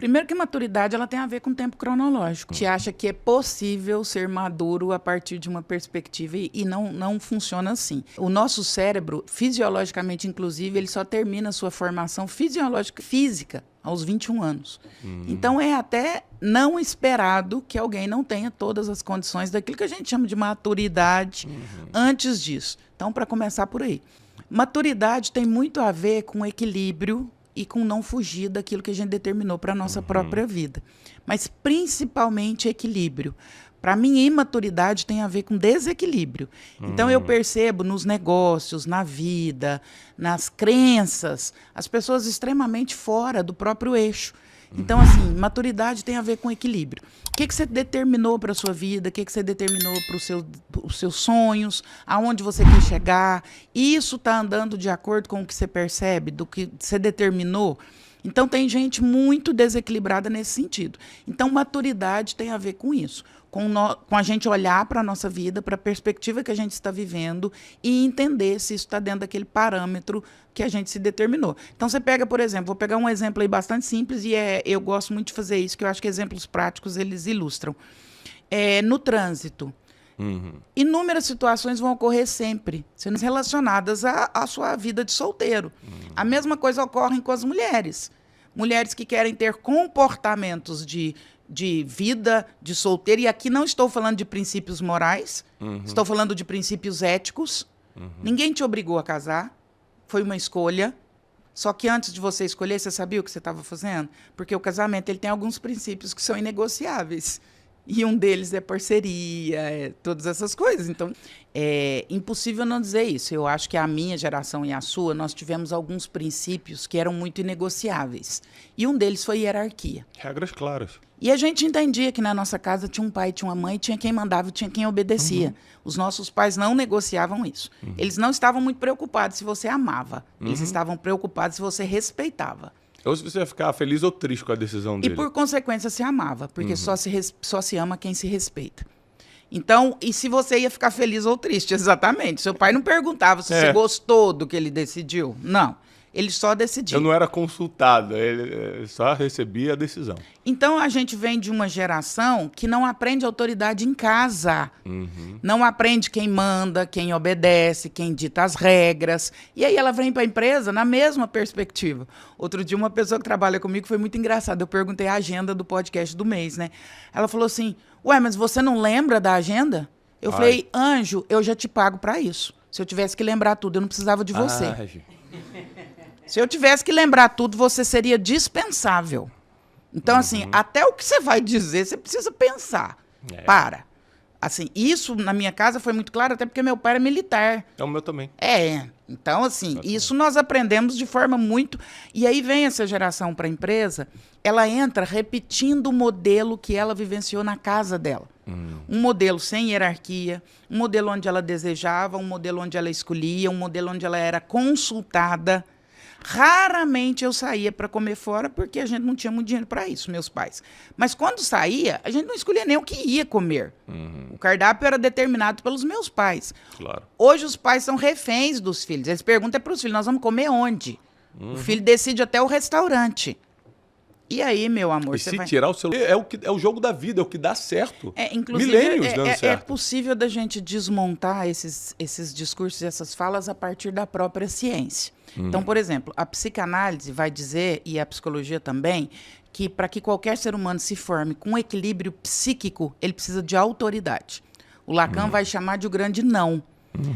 Primeiro que maturidade ela tem a ver com tempo cronológico. A gente acha que é possível ser maduro a partir de uma perspectiva e não funciona assim. O nosso cérebro, fisiologicamente inclusive, ele só termina a sua formação fisiológica física aos 21 anos. Então é até não esperado que alguém não tenha todas as condições daquilo que a gente chama de maturidade antes disso. Então, para começar por aí. Maturidade tem muito a ver com equilíbrio e com não fugir daquilo que a gente determinou para a nossa própria vida. Mas principalmente equilíbrio. Para mim, imaturidade tem a ver com desequilíbrio. Então, eu percebo nos negócios, na vida, nas crenças, as pessoas extremamente fora do próprio eixo. Então, assim, maturidade tem a ver com equilíbrio. O que você determinou para a sua vida? O que você determinou para os seus sonhos? Aonde você quer chegar? Isso está andando de acordo com o que você percebe, do que você determinou? Então, tem gente muito desequilibrada nesse sentido. Então, maturidade tem a ver com isso. Com a gente olhar para a nossa vida, para a perspectiva que a gente está vivendo e entender se isso está dentro daquele parâmetro que a gente se determinou. Então, você pega, por exemplo, vou pegar um exemplo aí bastante simples e eu gosto muito de fazer isso, que eu acho que exemplos práticos eles ilustram. No trânsito, inúmeras situações vão ocorrer sempre, sendo relacionadas à sua vida de solteiro. A mesma coisa ocorre com as mulheres. Mulheres que querem ter comportamentos de vida de solteiro, e aqui não estou falando de princípios morais, estou falando de princípios éticos. Ninguém te obrigou a casar, foi uma escolha. Só que antes de você escolher, você sabia o que você estava fazendo? Porque o casamento ele tem alguns princípios que são inegociáveis. E um deles é parceria, todas essas coisas. Então, é impossível não dizer isso. Eu acho que a minha geração e a sua, nós tivemos alguns princípios que eram muito inegociáveis. E um deles foi hierarquia. Regras claras. E a gente entendia que na nossa casa tinha um pai, tinha uma mãe, tinha quem mandava, tinha quem obedecia. Os nossos pais não negociavam isso. Eles não estavam muito preocupados se você amava. Eles estavam preocupados se você respeitava. Ou se você ia ficar feliz ou triste com a decisão dele. E por consequência se amava, porque só se ama quem se respeita. Então, e se você ia ficar feliz ou triste, exatamente. Seu pai não perguntava se você gostou do que ele decidiu. Não, ele só decidia. Eu não era consultado, ele só recebia a decisão. Então, a gente vem de uma geração que não aprende autoridade em casa. Não aprende quem manda, quem obedece, quem dita as regras. E aí ela vem para a empresa na mesma perspectiva. Outro dia, uma pessoa que trabalha comigo foi muito engraçada. Eu perguntei a agenda do podcast do mês, né? Ela falou assim, ué, mas você não lembra da agenda? Eu falei, Anjo, eu já te pago para isso. Se eu tivesse que lembrar tudo, eu não precisava de você. Se eu tivesse que lembrar tudo, você seria dispensável. Então, assim, até o que você vai dizer, você precisa pensar. Para. Assim, isso na minha casa foi muito claro, até porque meu pai era militar. É o meu também. Então, assim, isso nós aprendemos de forma muito... E aí vem essa geração para a empresa, ela entra repetindo o modelo que ela vivenciou na casa dela. Um modelo sem hierarquia, um modelo onde ela desejava, um modelo onde ela escolhia, um modelo onde ela era consultada. Raramente eu saía para comer fora porque a gente não tinha muito dinheiro para isso, meus pais. Mas quando saía, a gente não escolhia nem o que ia comer. O cardápio era determinado pelos meus pais. Claro. Hoje os pais são reféns dos filhos. Eles perguntam para os filhos, nós vamos comer onde? O filho decide até o restaurante. E aí, meu amor, E se tirar o celular, é o jogo da vida, é o que dá certo. Inclusive, milênios dando certo. É possível da gente desmontar esses discursos e essas falas a partir da própria ciência. Então, por exemplo, a psicanálise vai dizer, e a psicologia também, que para que qualquer ser humano se forme com equilíbrio psíquico, ele precisa de autoridade. O Lacan vai chamar de o grande não.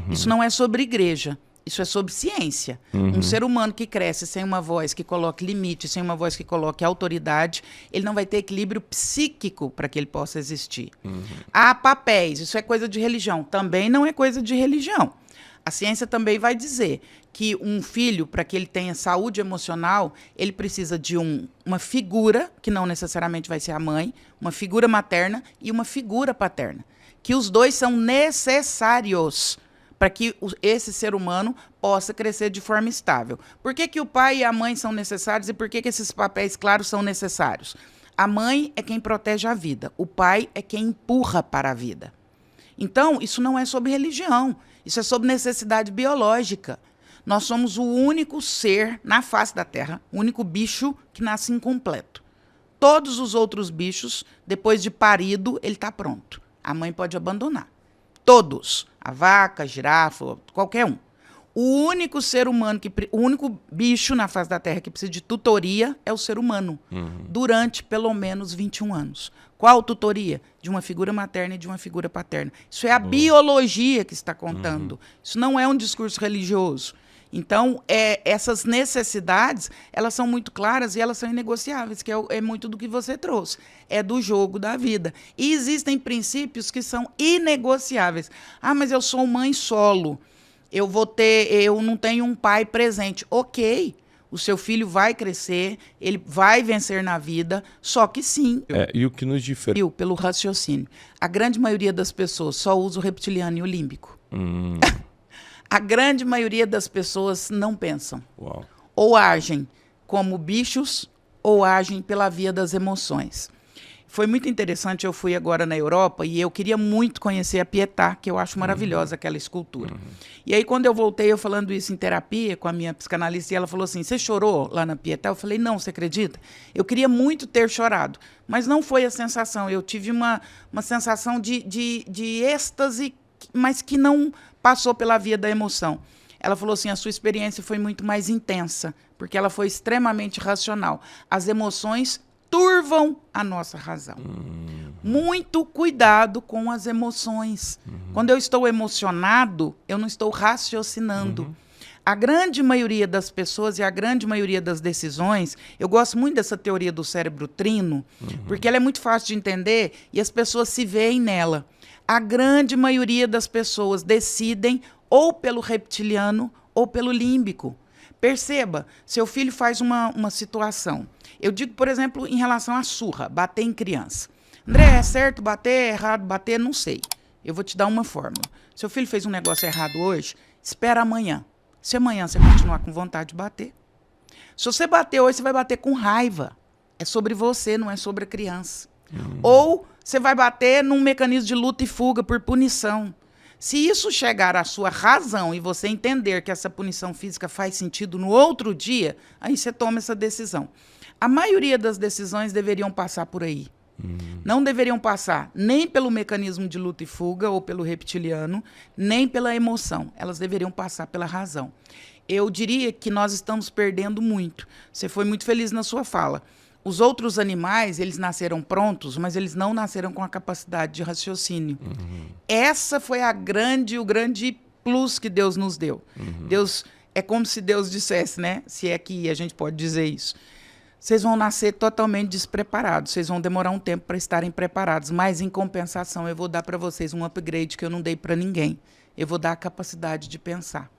Isso não é sobre igreja. Isso é sobre ciência. Um ser humano que cresce sem uma voz que coloque limite, sem uma voz que coloque autoridade, ele não vai ter equilíbrio psíquico para que ele possa existir. Há papéis, isso é coisa de religião. Também não é coisa de religião. A ciência também vai dizer que um filho, para que ele tenha saúde emocional, ele precisa de uma figura, que não necessariamente vai ser a mãe, uma figura materna e uma figura paterna. Que os dois são necessários para que esse ser humano possa crescer de forma estável. Por que o pai e a mãe são necessários e por que esses papéis claros são necessários? A mãe é quem protege a vida, o pai é quem empurra para a vida. Então, isso não é sobre religião, isso é sobre necessidade biológica. Nós somos o único ser na face da Terra, o único bicho que nasce incompleto. Todos os outros bichos, depois de parido, ele está pronto. A mãe pode abandonar. Todos. A vaca, a girafa, qualquer um. O único ser humano, o único bicho na face da Terra que precisa de tutoria é o ser humano. Durante pelo menos 21 anos. Qual tutoria? De uma figura materna e de uma figura paterna. Isso é a biologia que está contando. Isso não é um discurso religioso. Então, essas necessidades, elas são muito claras e elas são inegociáveis, que é muito do que você trouxe. É do jogo da vida. E existem princípios que são inegociáveis. Ah, mas eu sou mãe solo. Eu não tenho um pai presente. Ok, o seu filho vai crescer, ele vai vencer na vida, só que sim. E o que nos diferencia? Pelo raciocínio. A grande maioria das pessoas só usa o reptiliano e o límbico. A grande maioria das pessoas não pensam. Uau. Ou agem como bichos, ou agem pela via das emoções. Foi muito interessante, eu fui agora na Europa e eu queria muito conhecer a Pietà, que eu acho maravilhosa aquela escultura. E aí, quando eu voltei, eu falando isso em terapia com a minha psicanalista, e ela falou assim, você chorou lá na Pietà? Eu falei, não, você acredita? Eu queria muito ter chorado, mas não foi a sensação. Eu tive uma sensação de êxtase, mas que não passou pela via da emoção. Ela falou assim, a sua experiência foi muito mais intensa, porque ela foi extremamente racional. As emoções turvam a nossa razão. Muito cuidado com as emoções. Quando eu estou emocionado, eu não estou raciocinando. A grande maioria das pessoas e a grande maioria das decisões, eu gosto muito dessa teoria do cérebro trino, porque ela é muito fácil de entender e as pessoas se veem nela. A grande maioria das pessoas decidem ou pelo reptiliano ou pelo límbico. Perceba, seu filho faz uma situação. Eu digo, por exemplo, em relação à surra, bater em criança. André, é certo bater, é errado bater? Não sei. Eu vou te dar uma fórmula. Seu filho fez um negócio errado hoje, espera amanhã. Se amanhã você continuar com vontade de bater. Se você bater hoje, você vai bater com raiva. É sobre você, não é sobre a criança. Ou você vai bater num mecanismo de luta e fuga por punição. Se isso chegar à sua razão e você entender que essa punição física faz sentido no outro dia, aí você toma essa decisão. A maioria das decisões deveriam passar por aí. Não deveriam passar nem pelo mecanismo de luta e fuga ou pelo reptiliano, nem pela emoção. Elas deveriam passar pela razão. Eu diria que nós estamos perdendo muito. Você foi muito feliz na sua fala. Os outros animais, eles nasceram prontos, mas eles não nasceram com a capacidade de raciocínio. Essa foi o grande plus que Deus nos deu. Deus, é como se Deus dissesse, né? Se é que a gente pode dizer isso. Vocês vão nascer totalmente despreparados, vocês vão demorar um tempo para estarem preparados, mas em compensação eu vou dar para vocês um upgrade que eu não dei para ninguém. Eu vou dar a capacidade de pensar.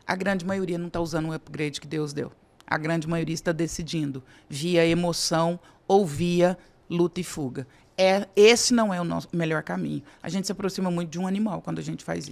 A grande maioria não está usando o upgrade que Deus deu. A grande maioria está decidindo via emoção ou via luta e fuga. Esse não é o nosso melhor caminho. A gente se aproxima muito de um animal quando a gente faz isso.